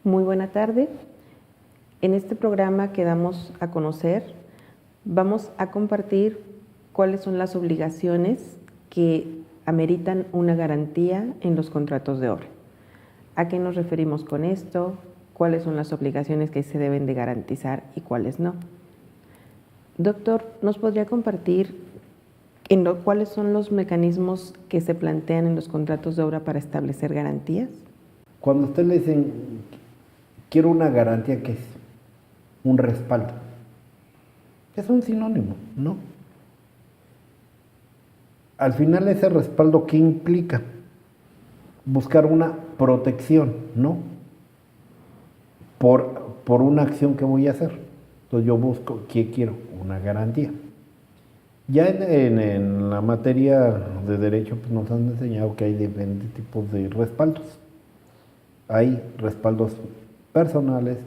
Muy buena tarde. En este programa que damos a conocer, vamos a compartir cuáles son las obligaciones que ameritan una garantía en los contratos de obra. ¿A qué nos referimos con esto? ¿Cuáles son las obligaciones que se deben de garantizar y cuáles no? Doctor, ¿nos podría compartir cuáles son los mecanismos que se plantean en los contratos de obra para establecer garantías? Cuando usted le dicen, quiero una garantía, ¿qué es? Un respaldo. Es un sinónimo, ¿no? Al final ese respaldo, ¿qué implica? Buscar una protección, ¿no? Por una acción que voy a hacer. Entonces yo busco, ¿qué quiero? Una garantía. Ya en la materia de derecho pues nos han enseñado que hay diferentes tipos de respaldos. Hay respaldos personales,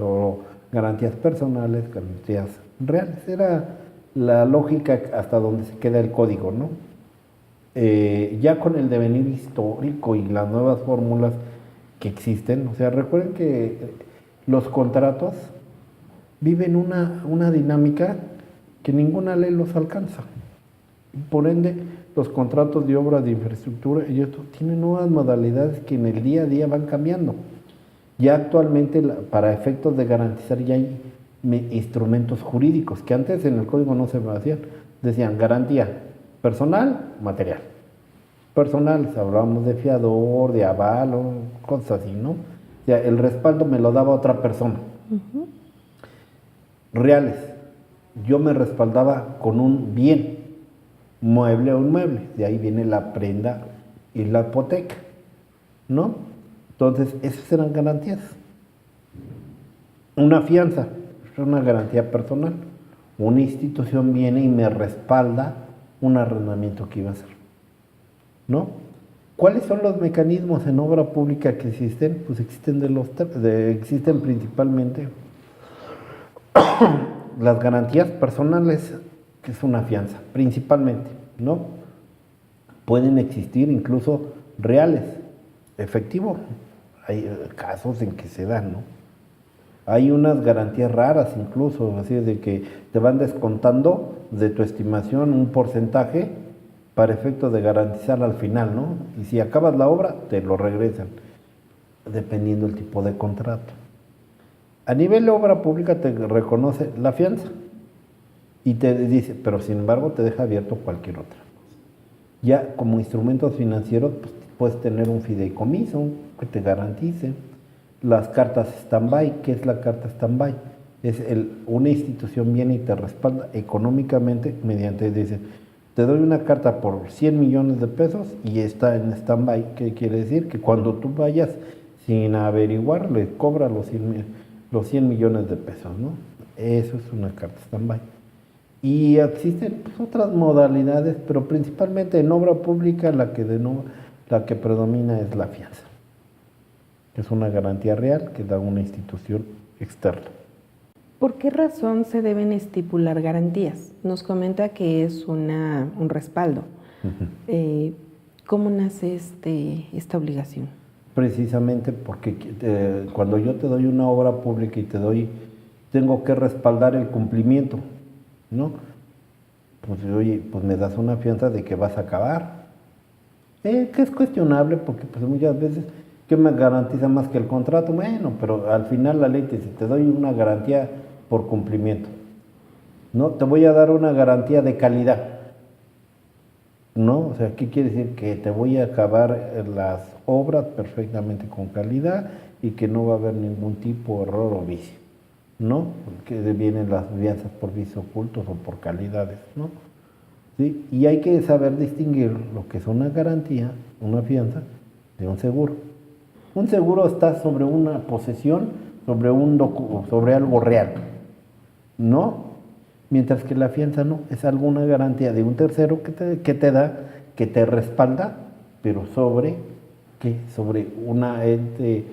o garantías personales, garantías reales. Era la lógica hasta donde se queda el código, ¿no? Ya con el devenir histórico y las nuevas fórmulas que existen, o sea, recuerden que los contratos viven una dinámica que ninguna ley los alcanza. Por ende, los contratos de obra de infraestructura y esto tienen nuevas modalidades que en el día a día van cambiando. Ya actualmente, para efectos de garantizar, ya hay instrumentos jurídicos que antes en el código no se hacían. Decían garantía personal, material. Personal, hablábamos de fiador, de aval o cosas así, ¿no? O sea, el respaldo me lo daba otra persona. Reales, yo me respaldaba con un bien, mueble o inmueble, de ahí viene la prenda y la hipoteca, ¿no? Entonces, esas eran garantías. Una fianza, es una garantía personal. Una institución viene y me respalda un arrendamiento que iba a hacer, ¿no? ¿Cuáles son los mecanismos en obra pública que existen? Pues existen principalmente las garantías personales, que es una fianza, principalmente, ¿no? Pueden existir incluso reales, efectivo. Hay casos en que se dan, ¿no? Hay unas garantías raras incluso, así de que te van descontando de tu estimación un porcentaje para efecto de garantizar al final, ¿no? Y si acabas la obra, te lo regresan, dependiendo del tipo de contrato. A nivel de obra pública te reconoce la fianza y te dice, pero sin embargo te deja abierto cualquier otra cosa. Ya como instrumentos financieros, pues, puedes tener un fideicomiso que te garantice. Las cartas stand-by. ¿Qué es la carta stand-by? Es una institución viene y te respalda económicamente mediante, dice, te doy una carta por 100 millones de pesos y está en stand-by. ¿Qué quiere decir? Que cuando tú vayas sin averiguar, le cobra los 100 millones de pesos, ¿no? Eso es una carta stand-by. Y existen pues, otras modalidades, pero principalmente en obra pública la que predomina es la fianza. Es una garantía real que da una institución externa. ¿Por qué razón se deben estipular garantías? Nos comenta que es un respaldo. ¿Cómo nace esta obligación? Precisamente porque cuando yo te doy una obra pública y tengo que respaldar el cumplimiento, ¿no? Pues oye, pues me das una fianza de que vas a acabar. Que es cuestionable porque pues muchas veces, ¿qué me garantiza más que el contrato? Bueno, pero al final la ley te dice, te doy una garantía por cumplimiento, ¿no? Te voy a dar una garantía de calidad, ¿no? O sea, ¿qué quiere decir? Que te voy a acabar las obras perfectamente con calidad y que no va a haber ningún tipo de error o vicio, ¿no? Porque vienen las fianzas por vicios ocultos o por calidades, ¿no? ¿Sí? Y hay que saber distinguir lo que es una garantía, una fianza, de un seguro. Un seguro está sobre una posesión, sobre algo real, ¿no? Mientras que la fianza no, es alguna garantía de un tercero que te respalda, pero sobre una ente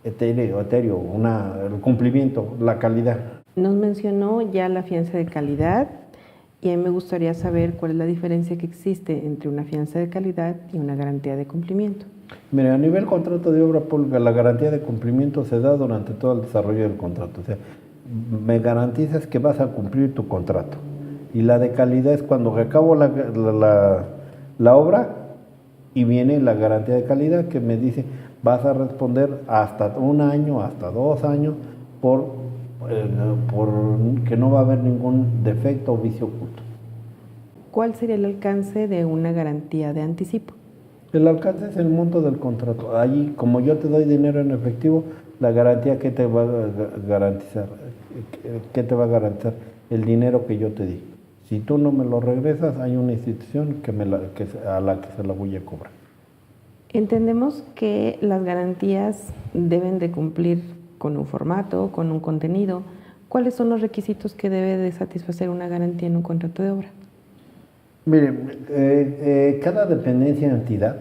etéreo, el cumplimiento, la calidad. Nos mencionó ya la fianza de calidad y a mí me gustaría saber cuál es la diferencia que existe entre una fianza de calidad y una garantía de cumplimiento. Mire, a nivel contrato de obra pública, la garantía de cumplimiento se da durante todo el desarrollo del contrato. O sea, me garantizas que vas a cumplir tu contrato. Y la de calidad es cuando acabo la obra y viene la garantía de calidad que me dice vas a responder hasta un año, hasta 2 años por, por que no va a haber ningún defecto o vicio oculto. ¿Cuál sería el alcance de una garantía de anticipo? El alcance es el monto del contrato. Allí, como yo te doy dinero en efectivo, la garantía que te va a garantizar, ¿qué te va a garantizar? El dinero que yo te di. Si tú no me lo regresas, hay una institución a la que se la voy a cobrar. Entendemos que las garantías deben de cumplir con un formato, con un contenido. ¿Cuáles son los requisitos que debe de satisfacer una garantía en un contrato de obra? Mire, cada dependencia o entidad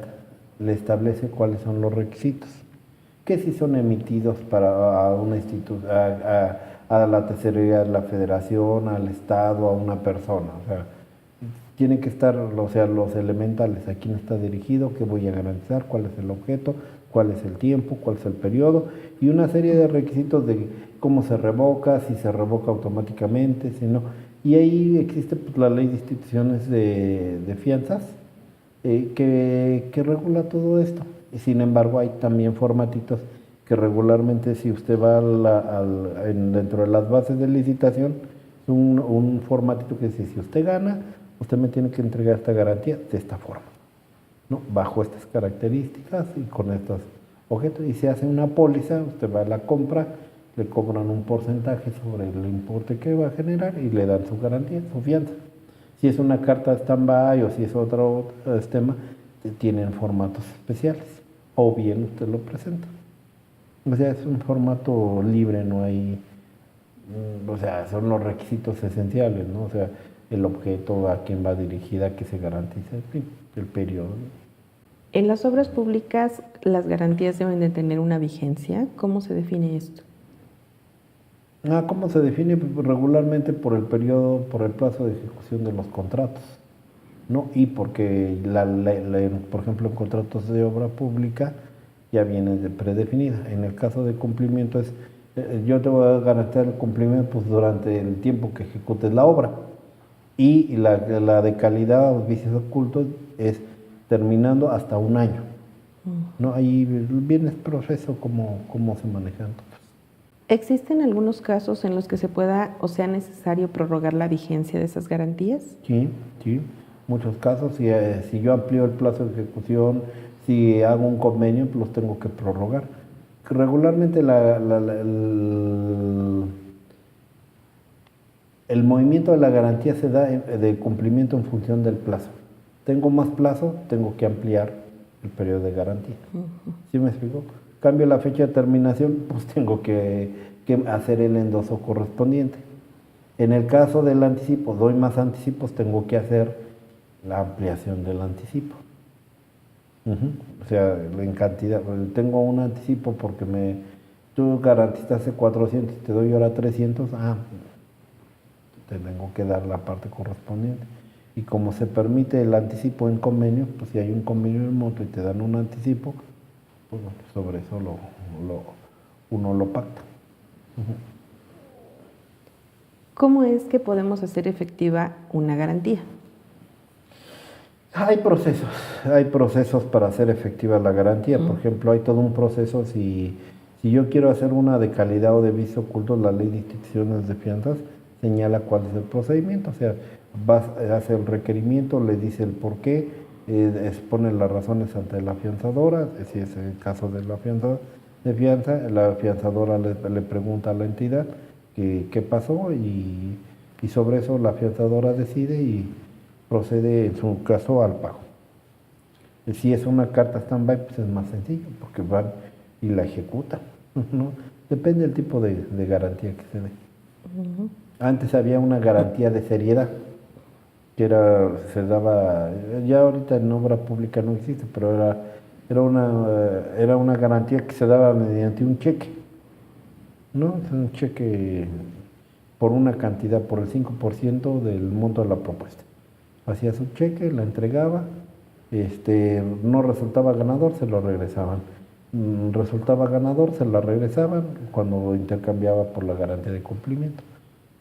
le establece cuáles son los requisitos, que si son emitidos para a una institución, a la tesorería de la federación, al Estado, a una persona. O sea, tiene que estar, o sea, los elementales, a quién está dirigido, qué voy a garantizar, cuál es el objeto, cuál es el tiempo, cuál es el periodo, y una serie de requisitos de cómo se revoca, si se revoca automáticamente, si no. Y ahí existe pues, la ley de instituciones de fianzas que regula todo esto. Y sin embargo, hay también formatitos que regularmente, si usted va dentro de las bases de licitación, un formatito que dice, si usted gana, usted me tiene que entregar esta garantía de esta forma, ¿no? Bajo estas características y con estos objetos. Y se hace una póliza, usted va a la compra, le cobran un porcentaje sobre el importe que va a generar y le dan su garantía, su fianza. Si es una carta stand-by o si es otro tema, tienen formatos especiales. O bien usted lo presenta. O sea, es un formato libre, no hay... O sea, son los requisitos esenciales, ¿no? O sea, el objeto, a quién va dirigida, que se garantiza, en fin, el periodo. En las obras públicas, las garantías deben de tener una vigencia. ¿Cómo se define esto? ¿Cómo se define? Pues regularmente por el periodo, por el plazo de ejecución de los contratos, ¿no? Y porque, por ejemplo, en contratos de obra pública ya viene predefinida. En el caso de cumplimiento yo te voy a garantizar el cumplimiento pues, durante el tiempo que ejecutes la obra. Y la de calidad o vicios ocultos es terminando hasta un año, ¿no? Ahí viene el proceso, cómo se manejan. ¿Existen algunos casos en los que se pueda o sea necesario prorrogar la vigencia de esas garantías? Sí, sí, muchos casos. Si yo amplío el plazo de ejecución, si hago un convenio, pues los tengo que prorrogar. Regularmente el movimiento de la garantía se da de cumplimiento en función del plazo. Tengo más plazo, tengo que ampliar el periodo de garantía. ¿Sí me explico? Cambio la fecha de terminación, pues tengo que hacer el endoso correspondiente. En el caso del anticipo, doy más anticipos, tengo que hacer la ampliación del anticipo. O sea, en cantidad, tengo un anticipo porque tú garantizaste 400 y te doy ahora 300, te tengo que dar la parte correspondiente. Y como se permite el anticipo en convenio, pues si hay un convenio en moto y te dan un anticipo, pues sobre eso uno lo pacta. ¿Cómo es que podemos hacer efectiva una garantía? Hay procesos para hacer efectiva la garantía. Por ejemplo, hay todo un proceso. Si yo quiero hacer una de calidad o de vicio oculto, la ley de instituciones de fianzas señala cuál es el procedimiento. O sea, hace el requerimiento, le dice el por qué, expone las razones ante la afianzadora, si es el caso de la fianza, la afianzadora le pregunta a la entidad qué pasó y sobre eso la afianzadora decide y procede en su caso al pago. Si es una carta stand-by, pues es más sencillo, porque van y la ejecutan, ¿no? Depende del tipo de garantía que se dé. Antes había una garantía de seriedad, que se daba, ya ahorita en obra pública no existe, pero era una garantía que se daba mediante un cheque, ¿no? Un cheque por una cantidad, por el 5% del monto de la propuesta. Hacía su cheque, la entregaba no resultaba ganador, se lo regresaban. Resultaba ganador, se la regresaban cuando intercambiaba por la garantía de cumplimiento.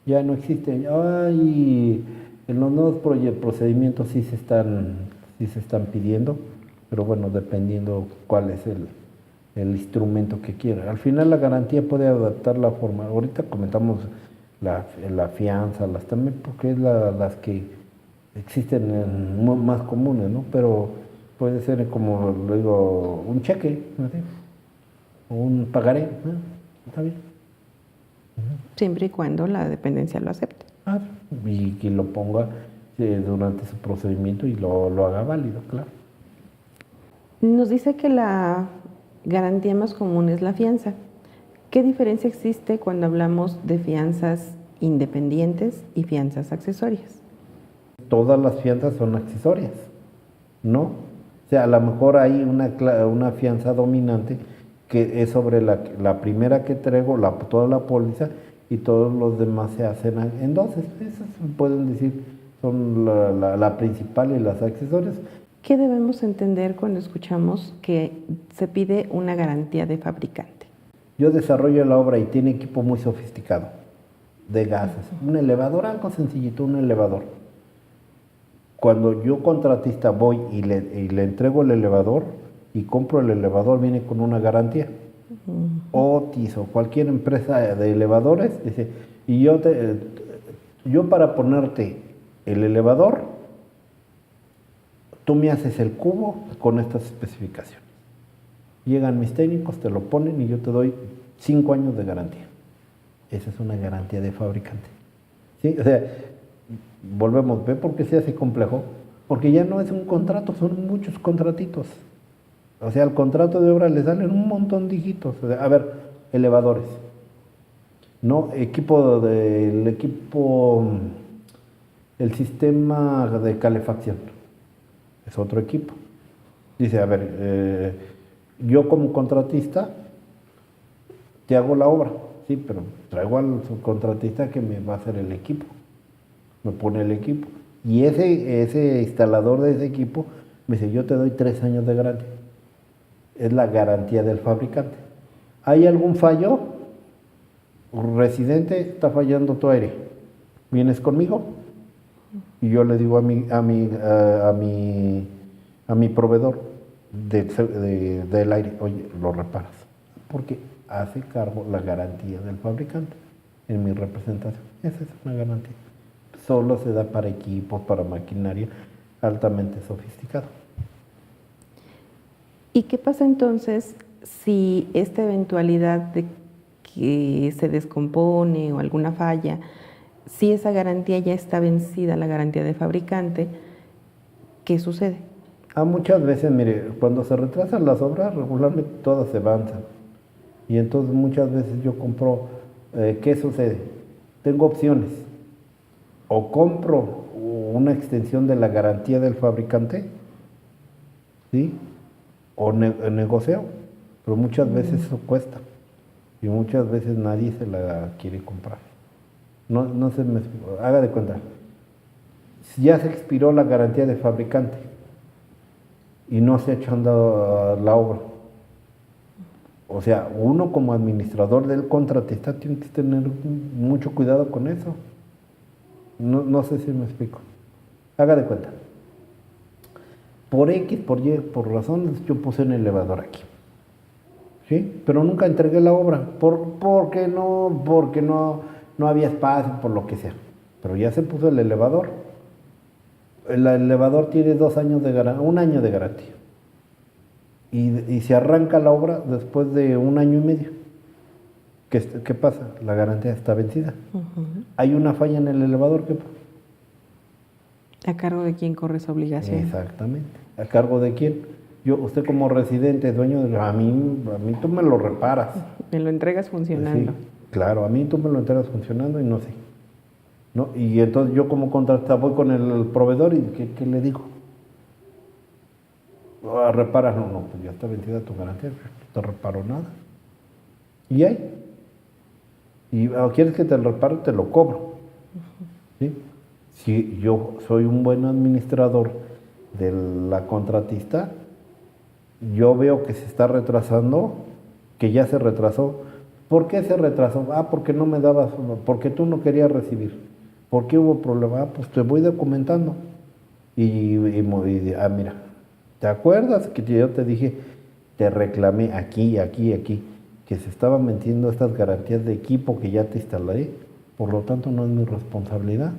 Ya no existe. Ay, en los nuevos procedimientos sí se están pidiendo, pero bueno, dependiendo cuál es el instrumento que quiera. Al final la garantía puede adaptar la forma. Ahorita comentamos la fianza, también porque es las que existen más comunes, ¿no? Pero puede ser como lo digo, un cheque, ¿no? O un pagaré, ¿no? Está bien. Siempre y cuando la dependencia lo acepte. Y que lo ponga durante su procedimiento y lo haga válido, claro. Nos dice que la garantía más común es la fianza. ¿Qué diferencia existe cuando hablamos de fianzas independientes y fianzas accesorias? Todas las fianzas son accesorias, ¿no? O sea, a lo mejor hay una fianza dominante que es sobre la primera que traigo, toda la póliza, y todos los demás se hacen en dos. Esas pueden decir son la principal y las accesorias. ¿Qué debemos entender cuando escuchamos que se pide una garantía de fabricante? Yo desarrollo la obra y tiene equipo muy sofisticado de gases. Un elevador, algo sencillito, un elevador. Cuando yo contratista voy y le entrego el elevador y compro el elevador, viene con una garantía. Otis o cualquier empresa de elevadores dice, y yo para ponerte el elevador, tú me haces el cubo con estas especificaciones. Llegan mis técnicos, te lo ponen y yo te doy 5 años de garantía. Esa es una garantía de fabricante. ¿Sí? O sea, volvemos, ¿ve por qué se hace complejo? Porque ya no es un contrato, son muchos contratitos. O sea, al contrato de obra le salen un montón de hijitos. O sea, a ver, elevadores. No, el sistema de calefacción. Es otro equipo. Dice, a ver, yo como contratista te hago la obra, sí, pero traigo al subcontratista que me va a hacer el equipo. Me pone el equipo. Y ese instalador de ese equipo me dice, yo te doy 3 años de garantía. Es la garantía del fabricante. ¿Hay algún fallo? Residente, está fallando tu aire. ¿Vienes conmigo? Y yo le digo a mi proveedor del aire, oye, lo reparas. Porque hace cargo la garantía del fabricante en mi representación. Esa es una garantía. Solo se da para equipos, para maquinaria altamente sofisticada. ¿Y qué pasa entonces si esta eventualidad de que se descompone o alguna falla, si esa garantía ya está vencida, la garantía de fabricante, qué sucede? Muchas veces, mire, cuando se retrasan las obras, regularmente todas se avanzan. Y entonces muchas veces yo compro, ¿qué sucede? Tengo opciones. O compro una extensión de la garantía del fabricante, ¿sí? O negocio, pero muchas veces eso cuesta. Y muchas veces nadie se la quiere comprar. No se me haga de cuenta. Ya se expiró la garantía de fabricante y no se ha hecho andado la obra. O sea, uno como administrador del contratista tiene que tener mucho cuidado con eso. No sé si me explico. Haga de cuenta. Por X, por Y, por razones, yo puse un elevador aquí. ¿Sí? Pero nunca entregué la obra. Porque no había espacio, por lo que sea. Pero ya se puso el elevador. El elevador tiene 2 años de garantía, 1 año de garantía. Y se arranca la obra después de 1 año y medio. ¿Qué pasa? La garantía está vencida. Hay una falla en el elevador, ¿qué pasa? ¿A cargo de quién corre esa obligación? Exactamente. ¿A cargo de quién? Usted como residente, dueño de... A mí tú me lo reparas. Me lo entregas funcionando. Sí, claro, a mí tú me lo entregas funcionando y no sé. ¿No? Y entonces yo como contratista voy con el proveedor y ¿qué le digo? ¿Reparas? No, pues ya está vencida tu garantía, no te reparo nada. ¿Y ahí? ¿Y quieres que te lo repare? Te lo cobro. ¿Sí? Si yo soy un buen administrador de la contratista, yo veo que se está retrasando, que ya se retrasó. ¿Por qué se retrasó? Porque no me dabas, porque tú no querías recibir. ¿Por qué hubo problema? Pues te voy documentando. Mira, ¿te acuerdas que yo te dije, te reclamé aquí, aquí, aquí, que se estaban metiendo estas garantías de equipo que ya te instalé? Por lo tanto, no es mi responsabilidad.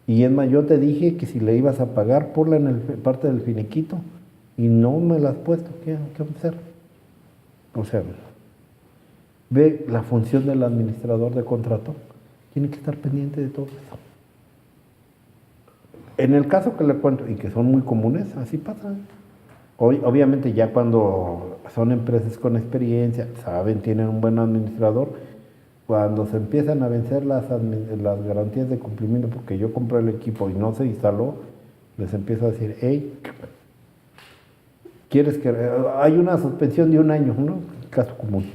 Y es más, yo te dije que si le ibas a pagar, ponla en parte del finiquito. Y no me la has puesto. ¿Qué vamos a hacer? O sea, ve la función del administrador de contrato. Tiene que estar pendiente de todo eso. En el caso que le cuento, y que son muy comunes, así pasa. Obviamente ya cuando son empresas con experiencia, saben, tienen un buen administrador, cuando se empiezan a vencer las garantías de cumplimiento, porque yo compré el equipo y no se instaló, les empiezo a decir, hey, ¿quieres que hay una suspensión de 1 año, ¿no? Caso común,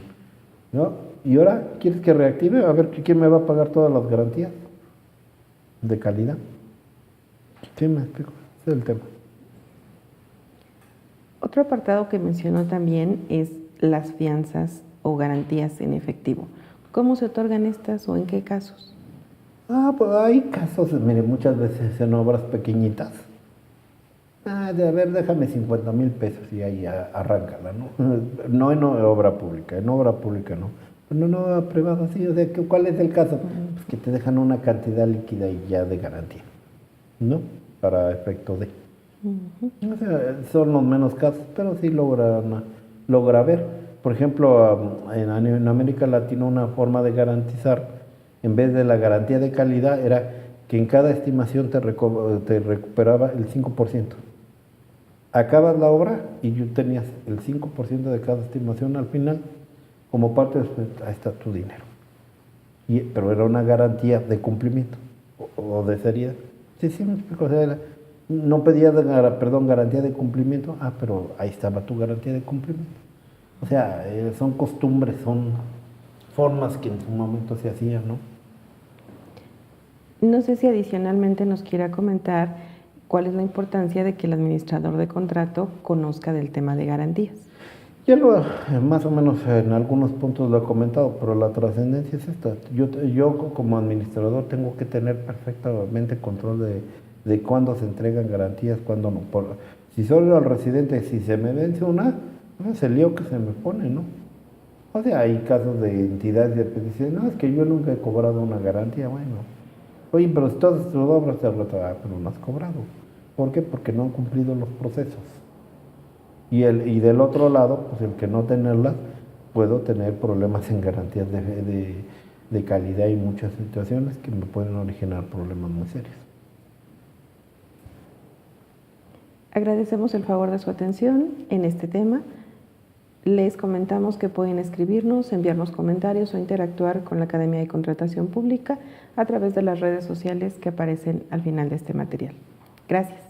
¿no? Y ahora, ¿quieres que reactive? A ver, ¿quién me va a pagar todas las garantías de calidad? Sí, me explico, ese es el tema. Otro apartado que mencionó también es las fianzas o garantías en efectivo. ¿Cómo se otorgan estas o en qué casos? Pues hay casos, mire, muchas veces en obras pequeñitas. A ver, déjame 50,000 pesos y ahí arráncala, ¿no? No en obra pública, no. No, no, privada, sí. O sea, ¿cuál es el caso? Pues que te dejan una cantidad líquida y ya de garantía, ¿no? Para efecto de. O sea, son los menos casos, pero sí logra ver. Por ejemplo, en América Latina una forma de garantizar, en vez de la garantía de calidad, era que en cada estimación te recuperaba el 5%. Acabas la obra y tú tenías el 5% de cada estimación al final, como parte de ahí está tu dinero. Pero era una garantía de cumplimiento o de seriedad. Sí, me explico. O sea, no pedía garantía de cumplimiento, pero ahí estaba tu garantía de cumplimiento. O sea, son costumbres, son formas que en su momento se hacían, ¿no? No sé si adicionalmente nos quiera comentar cuál es la importancia de que el administrador de contrato conozca del tema de garantías. Ya más o menos en algunos puntos lo he comentado, pero la trascendencia es esta. Yo como administrador tengo que tener perfectamente control de cuándo se entregan garantías, cuándo no. Si solo al residente, si se me vence una, es el lío que se me pone, ¿no? O sea, hay casos de entidades que dicen, no, es que yo nunca he cobrado una garantía. Bueno, oye, pero si todas tus obras te pero no has cobrado. ¿Por qué? Porque no han cumplido los procesos. Y del otro lado, pues el que no tenerlas, puedo tener problemas en garantías de calidad y muchas situaciones que me pueden originar problemas muy serios. Agradecemos el favor de su atención en este tema. Les comentamos que pueden escribirnos, enviarnos comentarios o interactuar con la Academia de Contratación Pública a través de las redes sociales que aparecen al final de este material. Gracias.